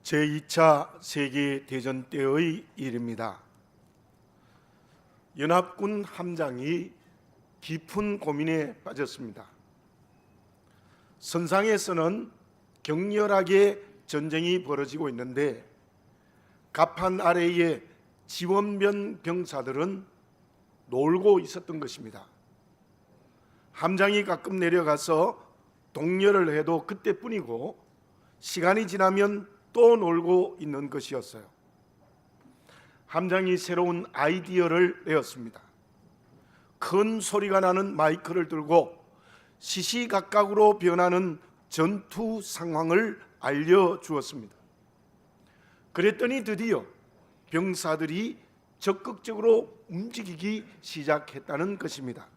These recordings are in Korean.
제2차 세계대전 때의 일입니다. 연합군 함장이 깊은 고민에 빠졌습니다. 선상에서는 격렬하게 전쟁이 벌어지고 있는데 갑판 아래의 지원병 병사들은 놀고 있었던 것입니다. 함장이 가끔 내려가서 독려를 해도 그때뿐이고 시간이 지나면 또 놀고 있는 것이었어요. 함장이 새로운 아이디어를 내었습니다. 큰 소리가 나는 마이크를 들고 시시각각으로 변하는 전투 상황을 알려주었습니다. 그랬더니 드디어 병사들이 적극적으로 움직이기 시작했다는 것입니다.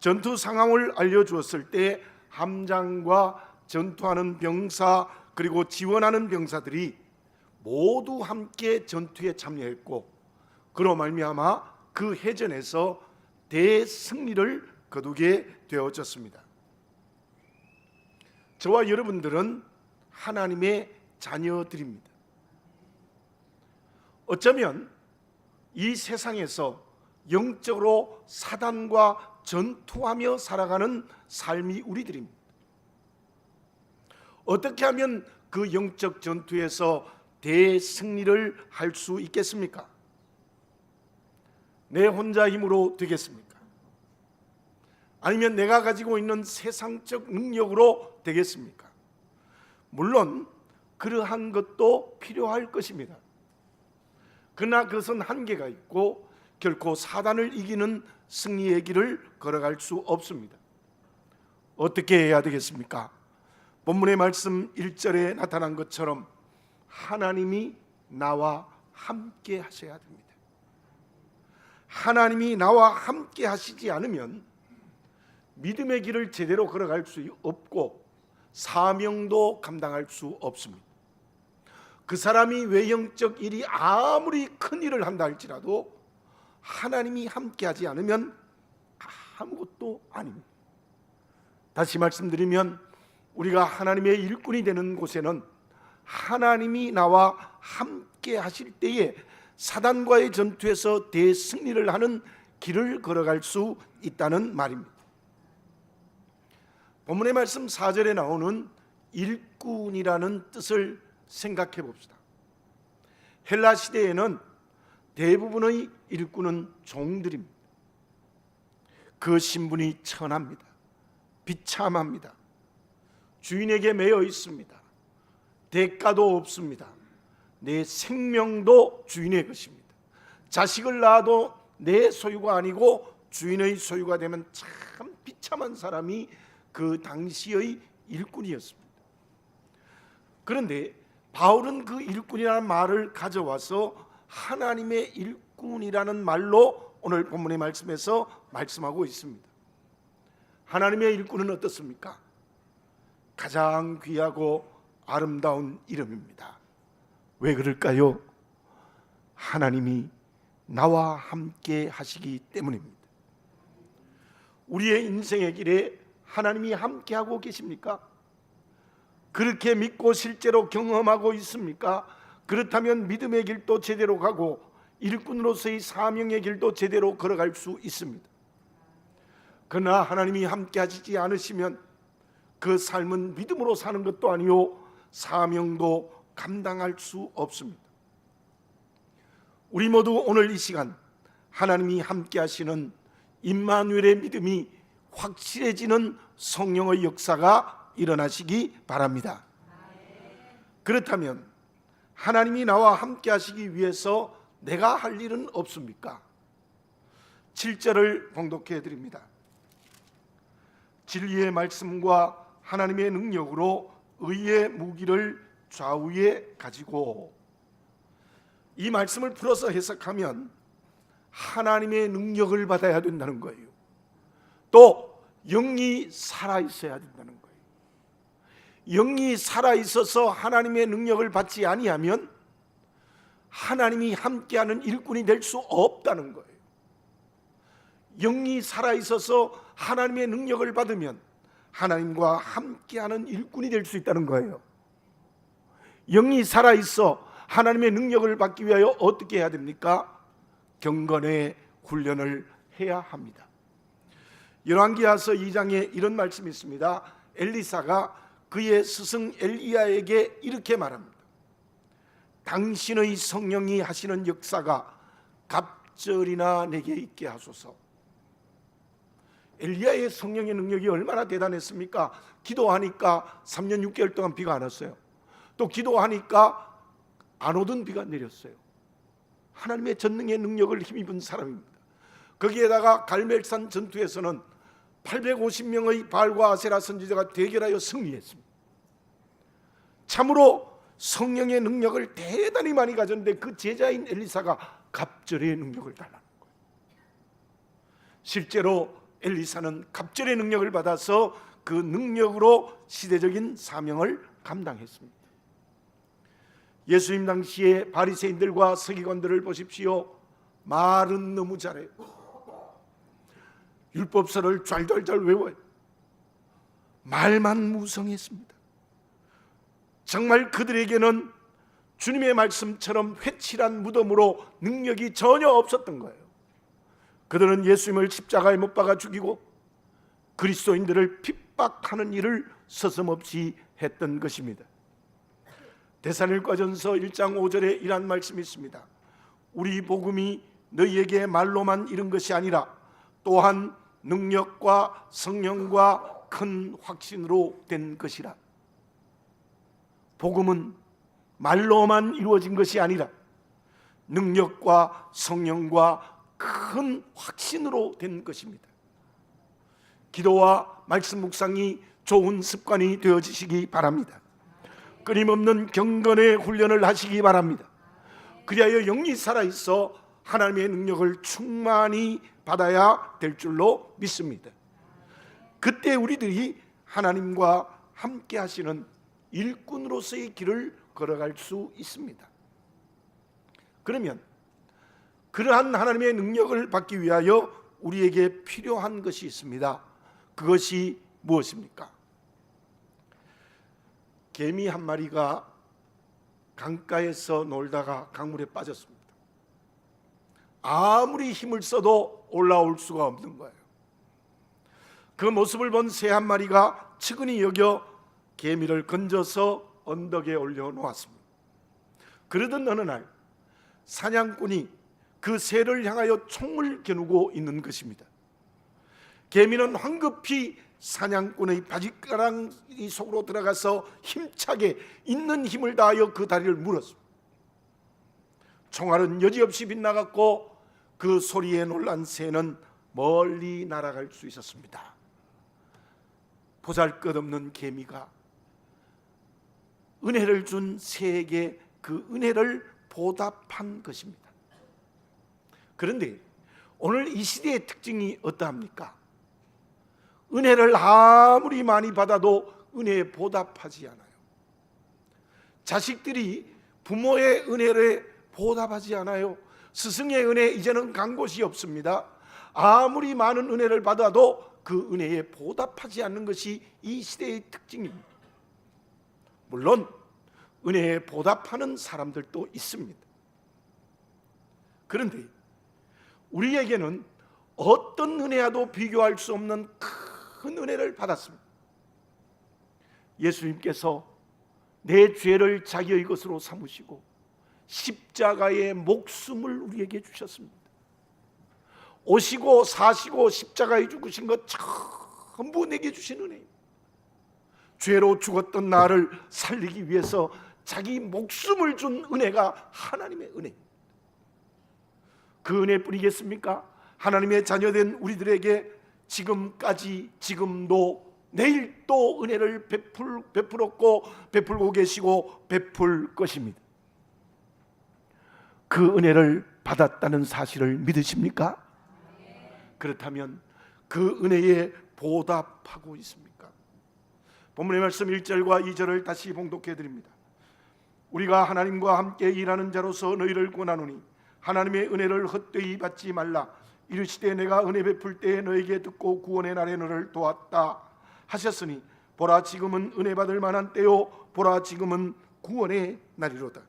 전투 상황을 알려주었을 때 함장과 전투하는 병사 그리고 지원하는 병사들이 모두 함께 전투에 참여했고 그로 말미암아 그 해전에서 대승리를 거두게 되어졌습니다. 저와 여러분들은 하나님의 자녀들입니다. 어쩌면 이 세상에서 영적으로 사단과 전투하며 살아가는 삶이 우리들입니다. 어떻게 하면 그 영적 전투에서 대승리를 할 수 있겠습니까? 내 혼자 힘으로 되겠습니까? 아니면 내가 가지고 있는 세상적 능력으로 되겠습니까? 물론 그러한 것도 필요할 것입니다. 그러나 그것은 한계가 있고 결코 사단을 이기는 승리의 길을 걸어갈 수 없습니다. 어떻게 해야 되겠습니까? 본문의 말씀 1절에 나타난 것처럼 하나님이 나와 함께 하셔야 됩니다. 하나님이 나와 함께 하시지 않으면 믿음의 길을 제대로 걸어갈 수 없고 사명도 감당할 수 없습니다. 그 사람이 외형적 일이 아무리 큰 일을 한다 할지라도 하나님이 함께 하지 않으면 아무것도 아닙니다. 다시 말씀드리면 우리가 하나님의 일꾼이 되는 곳에는 하나님이 나와 함께 하실 때에 사단과의 전투에서 대승리를 하는 길을 걸어갈 수 있다는 말입니다. 본문의 말씀 4절에 나오는 일꾼이라는 뜻을 생각해 봅시다. 헬라 시대에는 대부분의 일꾼은 종들입니다. 그 신분이 천합니다. 비참합니다. 주인에게 매여 있습니다. 대가도 없습니다. 내 생명도 주인의 것입니다. 자식을 낳아도 내 소유가 아니고 주인의 소유가 되면 참 비참한 사람이 그 당시의 일꾼이었습니다. 그런데 바울은 그 일꾼이라는 말을 가져와서 하나님의 일꾼이라는 말로 오늘 본문의 말씀에서 말씀하고 있습니다. 하나님의 일꾼은 어떻습니까? 가장 귀하고 아름다운 이름입니다. 왜 그럴까요? 하나님이 나와 함께 하시기 때문입니다. 우리의 인생의 길에 하나님이 함께하고 계십니까? 그렇게 믿고 실제로 경험하고 있습니까? 그렇다면 믿음의 길도 제대로 가고 일꾼으로서의 사명의 길도 제대로 걸어갈 수 있습니다. 그러나 하나님이 함께 하시지 않으시면 그 삶은 믿음으로 사는 것도 아니요 사명도 감당할 수 없습니다. 우리 모두 오늘 이 시간 하나님이 함께 하시는 임마누엘의 믿음이 확실해지는 성령의 역사가 일어나시기 바랍니다. 그렇다면 하나님이 나와 함께 하시기 위해서 내가 할 일은 없습니까? 7절을 봉독해 드립니다. 진리의 말씀과 하나님의 능력으로 의의 무기를 좌우에 가지고, 이 말씀을 풀어서 해석하면 하나님의 능력을 받아야 된다는 거예요. 또 영이 살아있어야 된다는 거예요. 영이 살아있어서 하나님의 능력을 받지 아니하면 하나님이 함께하는 일꾼이 될 수 없다는 거예요. 영이 살아있어서 하나님의 능력을 받으면 하나님과 함께하는 일꾼이 될 수 있다는 거예요. 영이 살아있어 하나님의 능력을 받기 위하여 어떻게 해야 됩니까? 경건의 훈련을 해야 합니다. 열왕기하서 2장에 이런 말씀이 있습니다. 엘리사가 그의 스승 엘리야에게 이렇게 말합니다. 당신의 성령이 하시는 역사가 갑절이나 내게 있게 하소서. 엘리야의 성령의 능력이 얼마나 대단했습니까? 기도하니까 3년 6개월 동안 비가 안 왔어요. 또 기도하니까 안 오던 비가 내렸어요. 하나님의 전능의 능력을 힘입은 사람입니다. 거기에다가 갈멜산 전투에서는 850명의 바알과 아세라 선지자가 대결하여 승리했습니다. 참으로 성령의 능력을 대단히 많이 가졌는데 그 제자인 엘리사가 갑절의 능력을 달라는 거예요. 실제로 엘리사는 갑절의 능력을 받아서 그 능력으로 시대적인 사명을 감당했습니다. 예수님 당시에 바리새인들과 서기관들을 보십시오. 말은 너무 잘해요. 율법서를 잘 외워요. 말만 무성했습니다. 정말 그들에게는 주님의 말씀처럼 회칠한 무덤으로 능력이 전혀 없었던 거예요. 그들은 예수님을 십자가에 못 박아 죽이고 그리스도인들을 핍박하는 일을 서슴없이 했던 것입니다. 데살로니가전서 1장 5절에 이런 말씀이 있습니다. 우리 복음이 너희에게 말로만 이른 것이 아니라 또한 능력과 성령과 큰 확신으로 된 것이라. 복음은 말로만 이루어진 것이 아니라 능력과 성령과 큰 확신으로 된 것입니다. 기도와 말씀 묵상이 좋은 습관이 되어지시기 바랍니다. 끊임없는 경건의 훈련을 하시기 바랍니다. 그리하여 영이 살아있어 하나님의 능력을 충만히 받아야 될 줄로 믿습니다. 그때 우리들이 하나님과 함께 하시는 일꾼으로서의 길을 걸어갈 수 있습니다. 그러면 그러한 하나님의 능력을 받기 위하여 우리에게 필요한 것이 있습니다. 그것이 무엇입니까? 개미 한 마리가 강가에서 놀다가 강물에 빠졌습니다. 아무리 힘을 써도 올라올 수가 없는 거예요. 그 모습을 본 새 한 마리가 측은히 여겨 개미를 건져서 언덕에 올려놓았습니다. 그러던 어느 날 사냥꾼이 그 새를 향하여 총을 겨누고 있는 것입니다. 개미는 황급히 사냥꾼의 바짓가랑이 속으로 들어가서 힘차게 있는 힘을 다하여 그 다리를 물었습니다. 총알은 여지없이 빗나갔고 그 소리에 놀란 새는 멀리 날아갈 수 있었습니다. 보잘것없는 개미가 은혜를 준 새에게 그 은혜를 보답한 것입니다. 그런데 오늘 이 시대의 특징이 어떠합니까? 은혜를 아무리 많이 받아도 은혜에 보답하지 않아요. 자식들이 부모의 은혜를 보답하지 않아요. 스승의 은혜 이제는 간 곳이 없습니다. 아무리 많은 은혜를 받아도 그 은혜에 보답하지 않는 것이 이 시대의 특징입니다. 물론 은혜에 보답하는 사람들도 있습니다. 그런데 우리에게는 어떤 은혜와도 비교할 수 없는 큰 은혜를 받았습니다. 예수님께서 내 죄를 자기의 것으로 삼으시고 십자가의 목숨을 우리에게 주셨습니다. 오시고 사시고 십자가에 죽으신 것 전부 내게 주신 은혜입니다. 죄로 죽었던 나를 살리기 위해서 자기 목숨을 준 은혜가 하나님의 은혜입니다. 그 은혜뿐이겠습니까? 하나님의 자녀된 우리들에게 지금까지 지금도 내일 또 은혜를 베풀었고 베풀고 계시고 베풀 것입니다. 그 은혜를 받았다는 사실을 믿으십니까? 그렇다면 그 은혜에 보답하고 있습니까? 본문의 말씀 1절과 2절을 다시 봉독해 드립니다. 우리가 하나님과 함께 일하는 자로서 너희를 권하노니 하나님의 은혜를 헛되이 받지 말라. 이르시되 내가 은혜 베풀 때에 너에게 듣고 구원의 날에 너를 도왔다 하셨으니 보라 지금은 은혜 받을 만한 때요 보라 지금은 구원의 날이로다.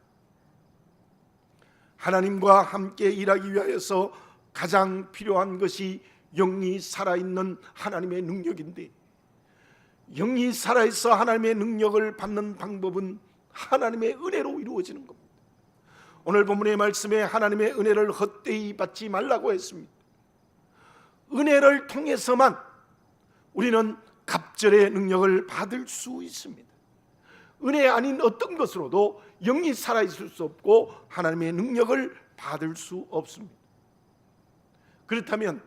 하나님과 함께 일하기 위하여서 가장 필요한 것이 영이 살아있는 하나님의 능력인데, 영이 살아있어 하나님의 능력을 받는 방법은 하나님의 은혜로 이루어지는 겁니다. 오늘 본문의 말씀에 하나님의 은혜를 헛되이 받지 말라고 했습니다. 은혜를 통해서만 우리는 갑절의 능력을 받을 수 있습니다. 은혜 아닌 어떤 것으로도 영이 살아있을 수 없고 하나님의 능력을 받을 수 없습니다. 그렇다면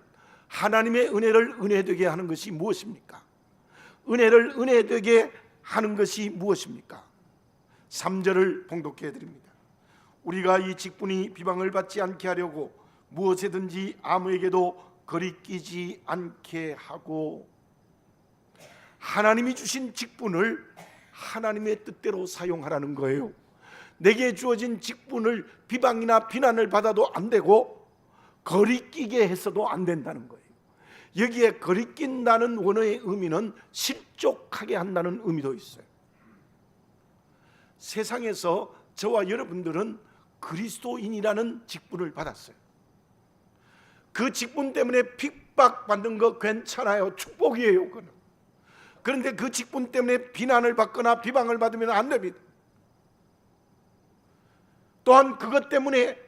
하나님의 은혜를 은혜되게 하는 것이 무엇입니까? 은혜를 은혜되게 하는 것이 무엇입니까? 3절을 봉독해 드립니다. 우리가 이 직분이 비방을 받지 않게 하려고 무엇이든지 아무에게도 거리끼지 않게 하고, 하나님이 주신 직분을 하나님의 뜻대로 사용하라는 거예요. 내게 주어진 직분을 비방이나 비난을 받아도 안 되고 거리끼게 해서도 안 된다는 거예요. 여기에 거리낀다는 원어의 의미는 실족하게 한다는 의미도 있어요. 세상에서 저와 여러분들은 그리스도인이라는 직분을 받았어요. 그 직분 때문에 핍박받는 거 괜찮아요. 축복이에요. 그거는. 그런데 그 직분 때문에 비난을 받거나 비방을 받으면 안 됩니다. 또한 그것 때문에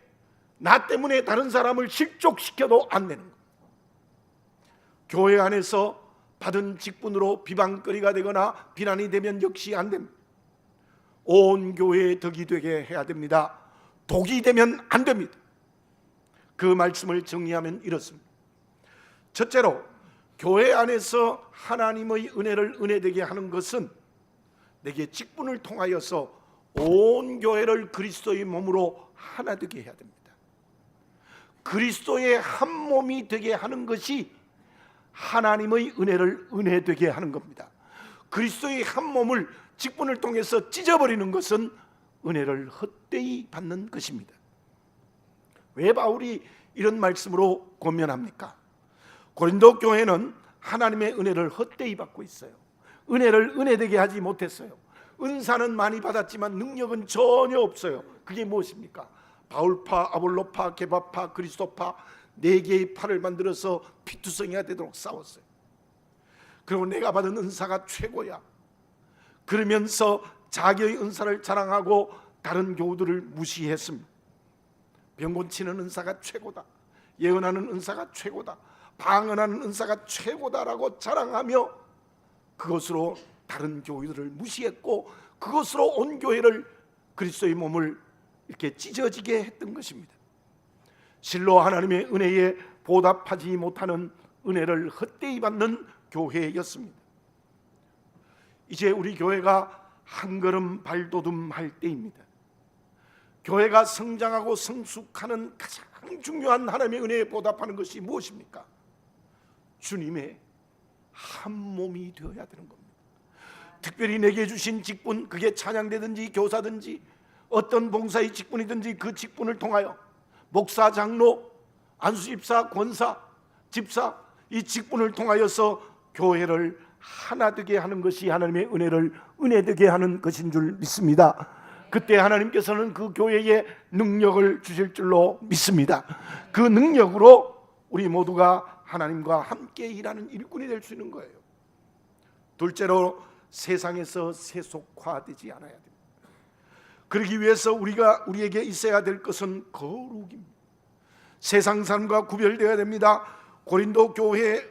나 때문에 다른 사람을 실족시켜도 안 되는 거예요. 교회 안에서 받은 직분으로 비방거리가 되거나 비난이 되면 역시 안 됩니다. 온 교회의 덕이 되게 해야 됩니다. 독이 되면 안 됩니다. 그 말씀을 정리하면 이렇습니다. 첫째로, 교회 안에서 하나님의 은혜를 은혜되게 하는 것은 내게 직분을 통하여서 온 교회를 그리스도의 몸으로 하나 되게 해야 됩니다. 그리스도의 한 몸이 되게 하는 것이 하나님의 은혜를 은혜되게 하는 겁니다. 그리스도의 한 몸을 직분을 통해서 찢어버리는 것은 은혜를 헛되이 받는 것입니다. 왜 바울이 이런 말씀으로 권면합니까? 고린도 교회는 하나님의 은혜를 헛되이 받고 있어요. 은혜를 은혜되게 하지 못했어요. 은사는 많이 받았지만 능력은 전혀 없어요. 그게 무엇입니까? 바울파, 아볼로파, 게바파, 그리스도파 4개의 파를 만들어서 피투성이가 되도록 싸웠어요. 그리고 내가 받은 은사가 최고야 그러면서 자기의 은사를 자랑하고 다른 교우들을 무시했습니다. 병 고치는 은사가 최고다, 예언하는 은사가 최고다, 방언하는 은사가 최고다라고 자랑하며 그것으로 다른 교회들을 무시했고 그것으로 온 교회를, 그리스도의 몸을 이렇게 찢어지게 했던 것입니다. 실로 하나님의 은혜에 보답하지 못하는 은혜를 헛되이 받는 교회였습니다. 이제 우리 교회가 한 걸음 발돋움할 때입니다. 교회가 성장하고 성숙하는 가장 중요한 하나님의 은혜에 보답하는 것이 무엇입니까? 주님의 한 몸이 되어야 되는 겁니다. 특별히 내게 주신 직분, 그게 찬양대든지 교사든지 어떤 봉사의 직분이든지 그 직분을 통하여 목사, 장로, 안수집사, 권사, 집사, 이 직분을 통하여서 교회를 하나 되게 하는 것이 하나님의 은혜를 은혜되게 하는 것인 줄 믿습니다. 그때 하나님께서는 그 교회에 능력을 주실 줄로 믿습니다. 그 능력으로 우리 모두가 하나님과 함께 일하는 일꾼이 될 수 있는 거예요. 둘째로, 세상에서 세속화되지 않아야 됩니다. 그러기 위해서 우리에게 있어야 될 것은 거룩입니다. 세상 삶과 구별되어야 됩니다. 고린도 교회의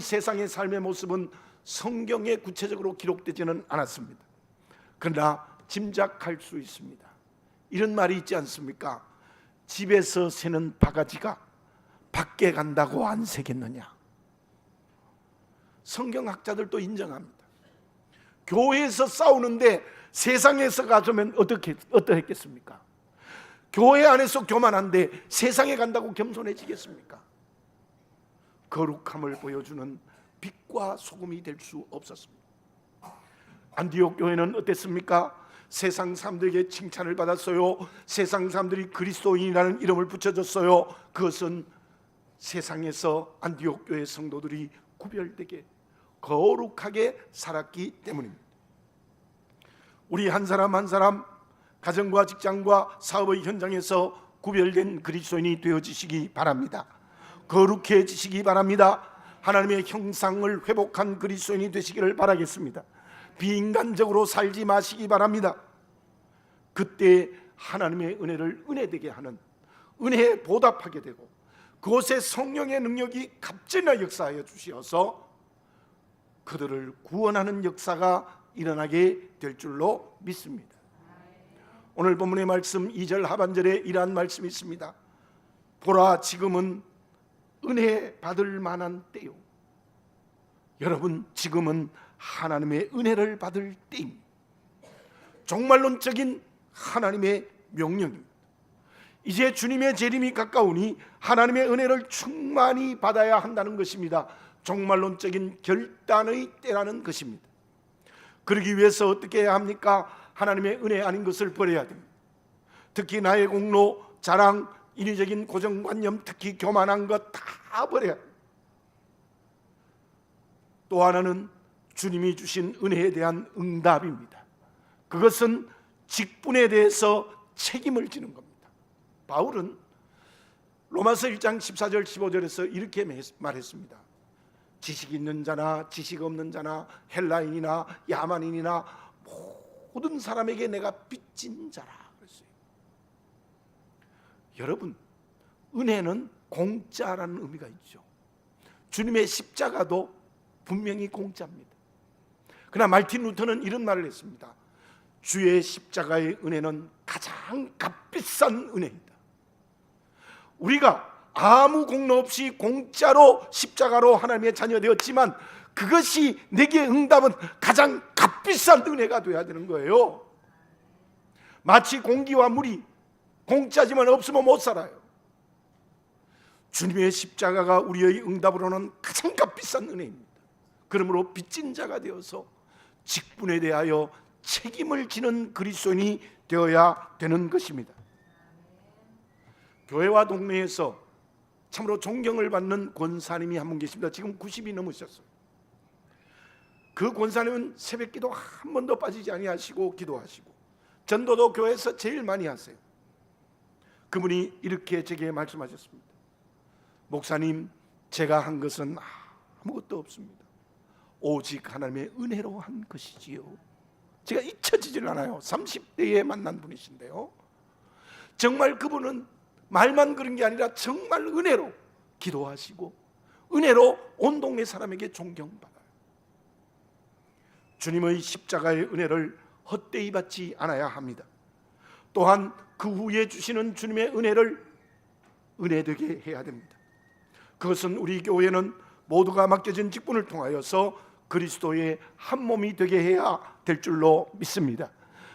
세상의 삶의 모습은 성경에 구체적으로 기록되지는 않았습니다. 그러나 짐작할 수 있습니다. 이런 말이 있지 않습니까? 집에서 새는 바가지가 밖에 간다고 안 새겠느냐. 성경학자들도 인정합니다. 교회에서 싸우는데 세상에서 가서면 어떠했겠습니까? 교회 안에서 교만한데 세상에 간다고 겸손해지겠습니까? 거룩함을 보여주는 빛과 소금이 될 수 없었습니다. 안디옥 교회는 어땠습니까? 세상 사람들에게 칭찬을 받았어요. 세상 사람들이 그리스도인이라는 이름을 붙여줬어요. 그것은 세상에서 안디옥 교회 성도들이 구별되게 거룩하게 살았기 때문입니다. 우리 한 사람 한 사람 가정과 직장과 사업의 현장에서 구별된 그리스도인이 되어지시기 바랍니다. 거룩해지시기 바랍니다. 하나님의 형상을 회복한 그리스도인이 되시기를 바라겠습니다. 비인간적으로 살지 마시기 바랍니다. 그때 하나님의 은혜를 은혜되게 하는, 은혜에 보답하게 되고 그곳에 성령의 능력이 갑자기 역사하여 주시어서 그들을 구원하는 역사가 일어나게 될 줄로 믿습니다. 오늘 본문의 말씀 2절 하반절에 이러한 말씀이 있습니다. 보라, 지금은 은혜 받을 만한 때요. 여러분, 지금은 하나님의 은혜를 받을 때입니다. 종말론적인 하나님의 명령입니다. 이제 주님의 재림이 가까우니 하나님의 은혜를 충만히 받아야 한다는 것입니다. 종말론적인 결단의 때라는 것입니다. 그러기 위해서 어떻게 해야 합니까? 하나님의 은혜 아닌 것을 버려야 됩니다. 특히 나의 공로, 자랑, 인위적인 고정관념, 특히 교만한 것 다 버려야 됩니다. 또 하나는 주님이 주신 은혜에 대한 응답입니다. 그것은 직분에 대해서 책임을 지는 겁니다. 바울은 로마서 1장 14절 15절에서 이렇게 말했습니다. 지식 있는 자나 지식 없는 자나 헬라인이나 야만인이나 모든 사람에게 내가 빚진 자라 그랬어요. 여러분, 은혜는 공짜라는 의미가 있죠. 주님의 십자가도 분명히 공짜입니다. 그러나 마르틴 루터는 이런 말을 했습니다. 주의 십자가의 은혜는 가장 값비싼 은혜이다. 우리가 아무 공로 없이 공짜로 십자가로 하나님의 자녀 되었지만 그것이 내게 응답은 가장 값비싼 은혜가 되어야 되는 거예요. 마치 공기와 물이 공짜지만 없으면 못 살아요. 주님의 십자가가 우리의 응답으로는 가장 값비싼 은혜입니다. 그러므로 빚진 자가 되어서 직분에 대하여 책임을 지는 그리스도인이 되어야 되는 것입니다. 교회와 동네에서 참으로 존경을 받는 권사님이 한 분 계십니다. 지금 90이 넘으셨어요. 그 권사님은 새벽기도 한 번도 빠지지 아니하시고 기도하시고 전도도 교회에서 제일 많이 하세요. 그분이 이렇게 제게 말씀하셨습니다. 목사님, 제가 한 것은 아무것도 없습니다. 오직 하나님의 은혜로 한 것이지요. 제가 잊혀지질 않아요. 30대에 만난 분이신데요, 정말 그분은 말만 그런 게 아니라 정말 은혜로 기도하시고 은혜로 온 동네 사람에게 존경받아요. 주님의 십자가의 은혜를 헛되이 받지 않아야 합니다. 또한 그 후에 주시는 주님의 은혜를 은혜되게 해야 됩니다. 그것은 우리 교회는 모두가 맡겨진 직분을 통하여서 그리스도의 한 몸이 되게 해야 될 줄로 믿습니다.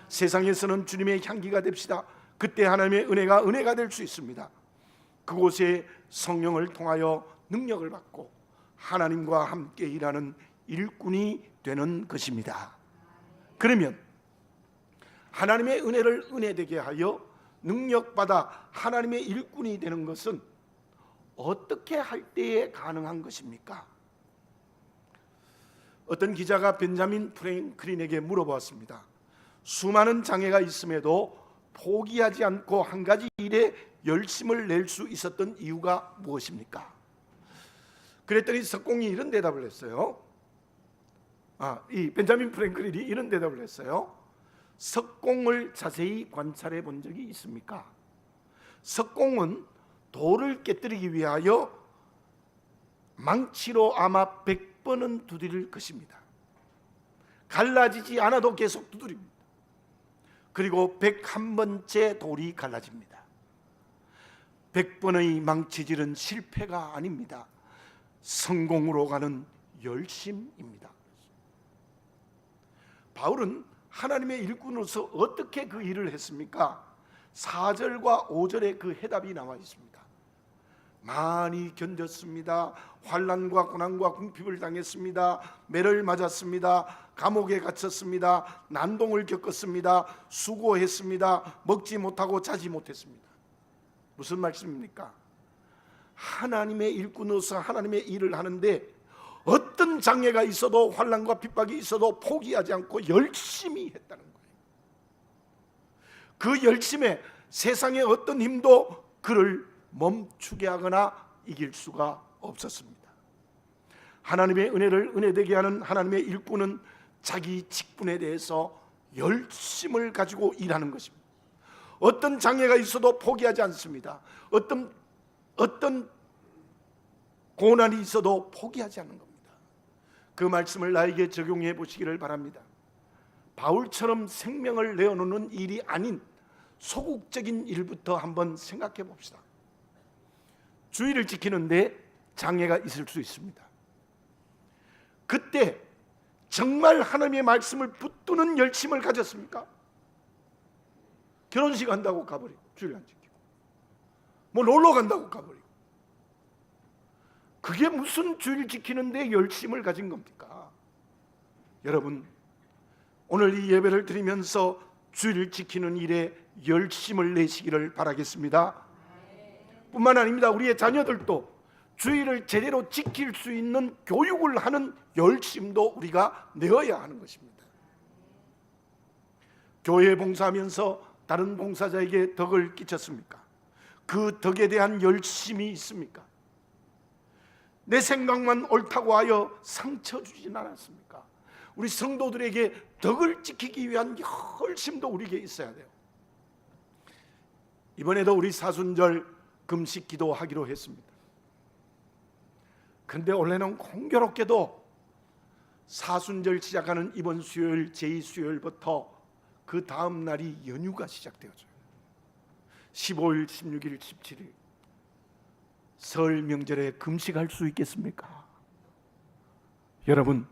세상에서는 주님의 향기가 됩시다. 그때 하나님의 은혜가 될 수 있습니다. 그곳에 성령을 통하여 능력을 받고 하나님과 함께 일하는 일꾼이 되는 것입니다. 그러면 하나님의 은혜를 은혜되게 하여 능력받아 하나님의 일꾼이 되는 것은 어떻게 할 때에 가능한 것입니까? 어떤 기자가 벤자민 프랭클린에게 물어보았습니다. 수많은 장애가 있음에도 포기하지 않고 한 가지 일에 열심을 낼 수 있었던 이유가 무엇입니까? 그랬더니 석공이 이런 대답을 했어요. 이 벤자민 프랭클린이 이런 대답을 했어요. 석공을 자세히 관찰해 본 적이 있습니까? 석공은 돌을 깨뜨리기 위하여 망치로 아마 100번은 두드릴 것입니다. 갈라지지 않아도 계속 두드립니다. 그리고 101번째 돌이 갈라집니다. 100번의 망치질은 실패가 아닙니다. 성공으로 가는 열심입니다. 바울은 하나님의 일꾼으로서 어떻게 그 일을 했습니까? 4절과 5절에 그 해답이 나와 있습니다. 많이 견뎠습니다. 환난과 고난과 궁핍을 당했습니다. 매를 맞았습니다. 감옥에 갇혔습니다. 난동을 겪었습니다. 수고했습니다. 먹지 못하고 자지 못했습니다. 무슨 말씀입니까? 하나님의 일꾼으로서 하나님의 일을 하는데 어떤 장애가 있어도 환난과 핍박이 있어도 포기하지 않고 열심히 했다는 거예요. 그 열심에 세상의 어떤 힘도 그를 멈추게 하거나 이길 수가 없었습니다. 하나님의 은혜를 은혜되게 하는 하나님의 일꾼은 자기 직분에 대해서 열심을 가지고 일하는 것입니다. 어떤 장애가 있어도 포기하지 않습니다. 어떤 고난이 있어도 포기하지 않는 겁니다. 그 말씀을 나에게 적용해 보시기를 바랍니다. 바울처럼 생명을 내어놓는 일이 아닌 소극적인 일부터 한번 생각해 봅시다. 주의를 지키는데 장애가 있을 수 있습니다. 그때 정말 하나님의 말씀을 붙드는 열심을 가졌습니까? 결혼식 한다고 가버리고 주의를 안 지키고, 뭐 놀러 간다고 가버리고, 그게 무슨 주의를 지키는데 열심을 가진 겁니까? 여러분, 오늘 이 예배를 드리면서 주의를 지키는 일에 열심을 내시기를 바라겠습니다. 뿐만 아닙니다. 우리의 자녀들도 주의를 제대로 지킬 수 있는 교육을 하는 열심도 우리가 내어야 하는 것입니다. 교회에 봉사하면서 다른 봉사자에게 덕을 끼쳤습니까? 그 덕에 대한 열심이 있습니까? 내 생각만 옳다고 하여 상처 주진 않았습니까? 우리 성도들에게 덕을 지키기 위한 열심도 우리에게 있어야 돼요. 이번에도 우리 사순절 금식 기도하기로 했습니다. 근데 원래는 공교롭게도 사순절 시작하는 이번 수요일 제2수요일부터 그 다음 날이 연휴가 시작되어져요. 15일, 16일, 17일 설 명절에 금식할 수 있겠습니까? 여러분,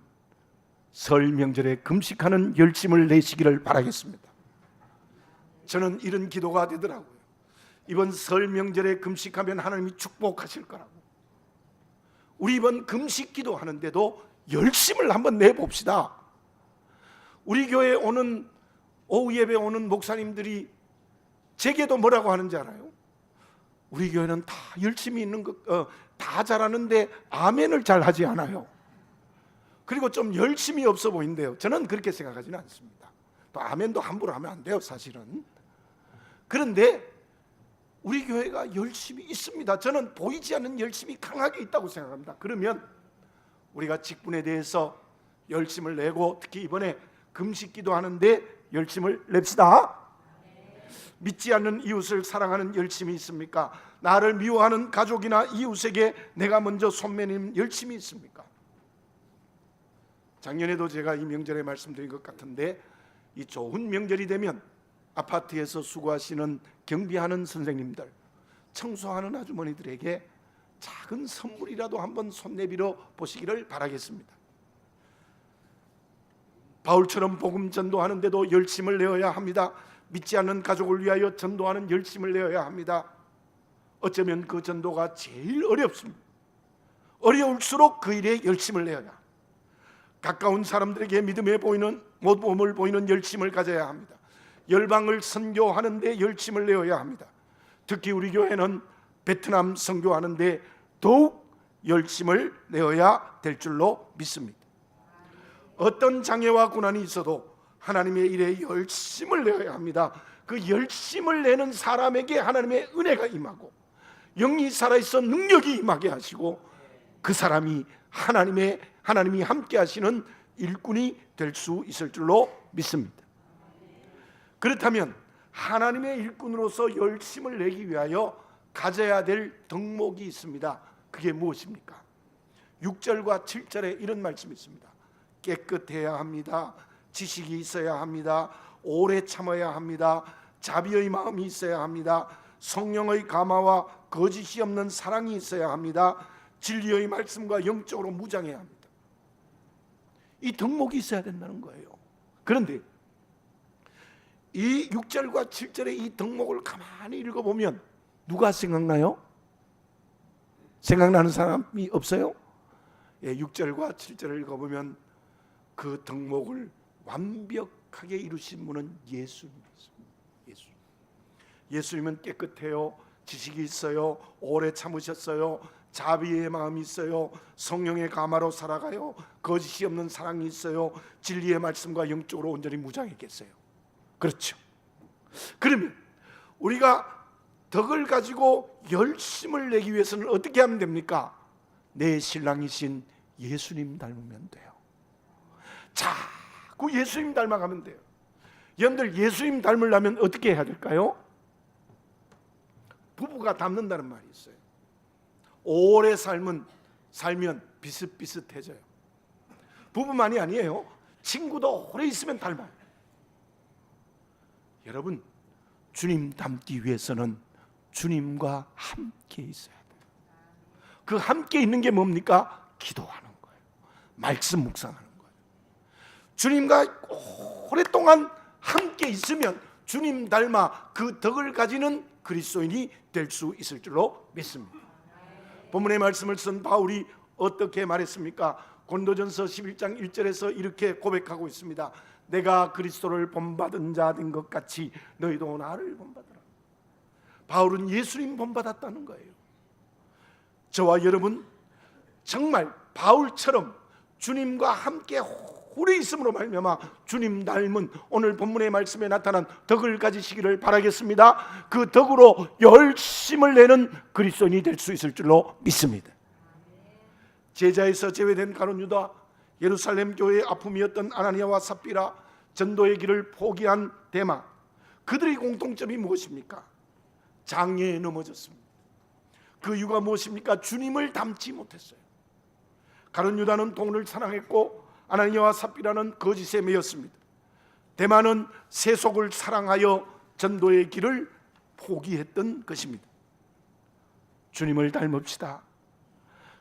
설 명절에 금식하는 열심을 내시기를 바라겠습니다. 저는 이런 기도가 되더라고요. 이번 설 명절에 금식하면 하나님이 축복하실 거라고. 우리 이번 금식 기도하는데도 열심을 한번 내봅시다. 우리 교회에 오는 오후 예배 오는 목사님들이 제게도 뭐라고 하는지 알아요? 우리 교회는 다 열심히 있는 것, 다 잘하는데 아멘을 잘 하지 않아요. 그리고 좀 열심히 없어 보인대요. 저는 그렇게 생각하지는 않습니다. 또 아멘도 함부로 하면 안 돼요, 사실은. 그런데 우리 교회가 열심히 있습니다. 저는 보이지 않는 열심이 강하게 있다고 생각합니다. 그러면 우리가 직분에 대해서 열심을 내고, 특히 이번에 금식 기도하는데 열심을 냅시다. 믿지 않는 이웃을 사랑하는 열심이 있습니까? 나를 미워하는 가족이나 이웃에게 내가 먼저 손매는 열심이 있습니까? 작년에도 제가 이 명절에 말씀드린 것 같은데, 이 좋은 명절이 되면 아파트에서 수고하시는 경비하는 선생님들, 청소하는 아주머니들에게 작은 선물이라도 한번 손 내밀어 보시기를 바라겠습니다. 바울처럼 복음 전도하는데도 열심을 내어야 합니다. 믿지 않는 가족을 위하여 전도하는 열심을 내어야 합니다. 어쩌면 그 전도가 제일 어렵습니다. 어려울수록 그 일에 열심을 내어야, 가까운 사람들에게 믿음에 보이는 모범을 보이는 열심을 가져야 합니다. 열방을 선교하는데 열심을 내어야 합니다. 특히 우리 교회는 베트남 선교하는데 더욱 열심을 내어야 될 줄로 믿습니다. 어떤 장애와 고난이 있어도 하나님의 일에 열심을 내어야 합니다. 그 열심을 내는 사람에게 하나님의 은혜가 임하고 영이 살아있어 능력이 임하게 하시고, 그 사람이 하나님이 함께 하시는 일꾼이 될 수 있을 줄로 믿습니다. 그렇다면 하나님의 일꾼으로서 열심을 내기 위하여 가져야 될 덕목이 있습니다. 그게 무엇입니까? 6절과 7절에 이런 말씀이 있습니다. 깨끗해야 합니다. 지식이 있어야 합니다. 오래 참아야 합니다. 자비의 마음이 있어야 합니다. 성령의 감화와 거짓이 없는 사랑이 있어야 합니다. 진리의 말씀과 영적으로 무장해야 합니다. 이 덕목이 있어야 된다는 거예요. 그런데 이 6절과 7절의 이 덕목을 가만히 읽어보면 누가 생각나요? 생각나는 사람이 없어요? 6절과 7절을 읽어보면 그 덕목을 완벽하게 이루신 분은 예수님이십니다. 예수님은 깨끗해요. 지식이 있어요. 오래 참으셨어요. 자비의 마음이 있어요. 성령의 감화로 살아가요. 거짓이 없는 사랑이 있어요. 진리의 말씀과 영적으로 온전히 무장했겠어요. 그렇죠. 그러면 우리가 덕을 가지고 열심을 내기 위해서는 어떻게 하면 됩니까? 내 신랑이신 예수님 닮으면 돼요. 자꾸 예수님 닮아가면 돼요. 여러분들 예수님 닮으려면 어떻게 해야 될까요? 부부가 닮는다는 말이 있어요. 오래 살면 비슷비슷해져요. 부부만이 아니에요. 친구도 오래 있으면 닮아요. 여러분, 주님 닮기 위해서는 주님과 함께 있어야 돼요. 그 함께 있는 게 뭡니까? 기도하는 거예요. 말씀 묵상하는 거예요. 주님과 오랫동안 함께 있으면 주님 닮아 그 덕을 가지는 그리스도인이 될 수 있을 줄로 믿습니다. 본문의 말씀을 쓴 바울이 어떻게 말했습니까? 고린도전서 11장 1절에서 이렇게 고백하고 있습니다. 내가 그리스도를 본받은 자 된 것 같이 너희도 나를 본받으라. 바울은 예수님 본받았다는 거예요. 저와 여러분 정말 바울처럼 주님과 함께 오래 있음으로 말미암아 주님 닮은 오늘 본문의 말씀에 나타난 덕을 가지시기를 바라겠습니다. 그 덕으로 열심을 내는 그리스도인이 될 수 있을 줄로 믿습니다. 제자에서 제외된 가룟 유다, 예루살렘 교회의 아픔이었던 아나니아와 삽비라, 전도의 길을 포기한 데마, 그들의 공통점이 무엇입니까? 장애에 넘어졌습니다. 그 이유가 무엇입니까? 주님을 닮지 못했어요. 가룟 유다는 돈을 사랑했고 아나니아와 삽비라는 거짓에 매였습니다. 데마는 세속을 사랑하여 전도의 길을 포기했던 것입니다. 주님을 닮읍시다.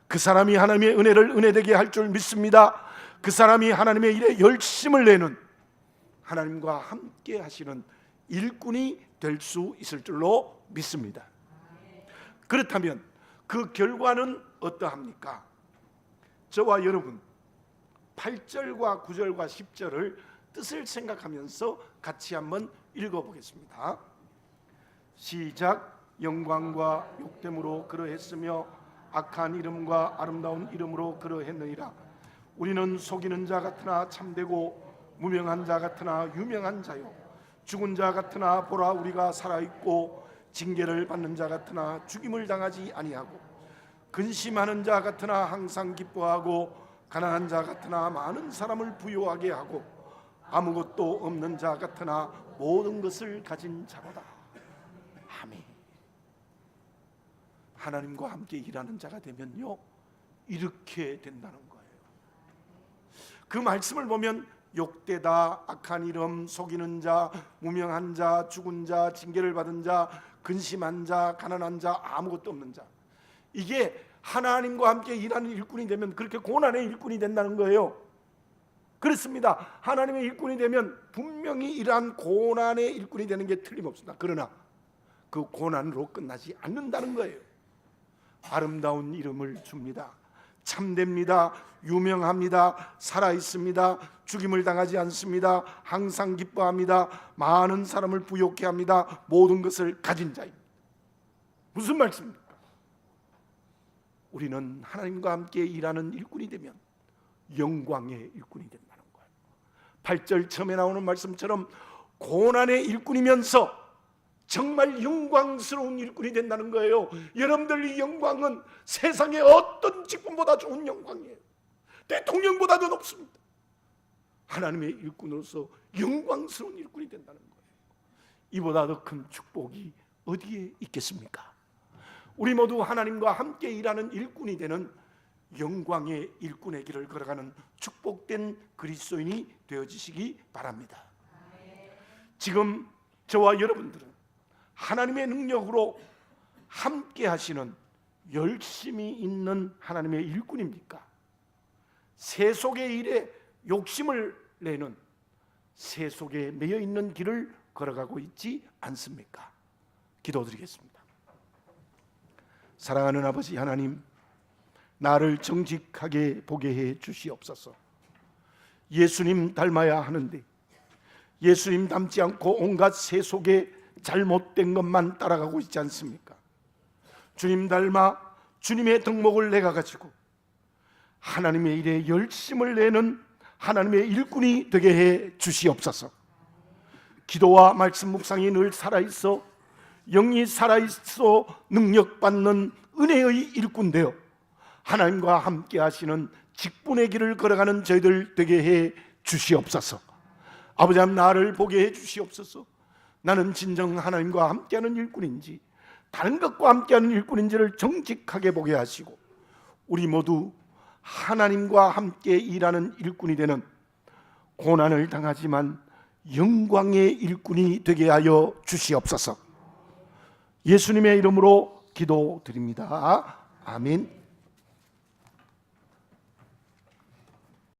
그 사람이 하나님의 은혜를 은혜되게 할 줄 믿습니다. 그 사람이 하나님의 일에 열심을 내는 하나님과 함께 하시는 일꾼이 될 수 있을 줄로 믿습니다. 그렇다면 그 결과는 어떠합니까? 저와 여러분 8절과 9절과 10절을 뜻을 생각하면서 같이 한번 읽어보겠습니다. 시작. 영광과 욕됨으로 그러했으며 악한 이름과 아름다운 이름으로 그러했느니라. 우리는 속이는 자 같으나 참되고 무명한 자 같으나 유명한 자요, 죽은 자 같으나 보라 우리가 살아있고 징계를 받는 자 같으나 죽임을 당하지 아니하고 근심하는 자 같으나 항상 기뻐하고 가난한 자 같으나 많은 사람을 부유하게 하고 아무것도 없는 자 같으나 모든 것을 가진 자로다. 아멘. 하나님과 함께 일하는 자가 되면요 이렇게 된다는 거예요. 그 말씀을 보면 욕되다, 악한 이름, 속이는 자, 무명한 자, 죽은 자, 징계를 받은 자, 근심한 자, 가난한 자, 아무것도 없는 자, 이게 하나님과 함께 일하는 일꾼이 되면 그렇게 고난의 일꾼이 된다는 거예요. 그렇습니다. 하나님의 일꾼이 되면 분명히 이러한 고난의 일꾼이 되는 게 틀림없습니다. 그러나 그 고난으로 끝나지 않는다는 거예요. 아름다운 이름을 줍니다. 참됩니다. 유명합니다. 살아있습니다. 죽임을 당하지 않습니다. 항상 기뻐합니다. 많은 사람을 부욕해 합니다. 모든 것을 가진 자입니다. 무슨 말씀입니까? 우리는 하나님과 함께 일하는 일꾼이 되면 영광의 일꾼이 된다는 거예요. 8절 처음에 나오는 말씀처럼 고난의 일꾼이면서 정말 영광스러운 일꾼이 된다는 거예요. 여러분들 이 영광은 세상의 어떤 직분보다 좋은 영광이에요. 대통령보다도 높습니다. 하나님의 일꾼으로서 영광스러운 일꾼이 된다는 거예요. 이보다 더 큰 축복이 어디에 있겠습니까? 우리 모두 하나님과 함께 일하는 일꾼이 되는 영광의 일꾼의 길을 걸어가는 축복된 그리스도인이 되어지시기 바랍니다. 지금 저와 여러분들은 하나님의 능력으로 함께 하시는 열심히 있는 하나님의 일꾼입니까? 세속의 일에 욕심을 내는 세속에 매여 있는 길을 걸어가고 있지 않습니까? 기도드리겠습니다. 사랑하는 아버지 하나님, 나를 정직하게 보게 해 주시옵소서. 예수님 닮아야 하는데 예수님 닮지 않고 온갖 세속의 잘못된 것만 따라가고 있지 않습니까? 주님 닮아 주님의 덕목을 내가 가지고 하나님의 일에 열심을 내는 하나님의 일꾼이 되게 해 주시옵소서. 기도와 말씀 묵상이 늘 살아있어 영이 살아있어 능력받는 은혜의 일꾼 되어 하나님과 함께 하시는 직분의 길을 걸어가는 저희들 되게 해 주시옵소서. 아버지 하나님, 나를 보게 해 주시옵소서. 나는 진정 하나님과 함께하는 일꾼인지 다른 것과 함께하는 일꾼인지를 정직하게 보게 하시고 우리 모두 하나님과 함께 일하는 일꾼이 되는 고난을 당하지만 영광의 일꾼이 되게 하여 주시옵소서. 예수님의 이름으로 기도드립니다. 아멘.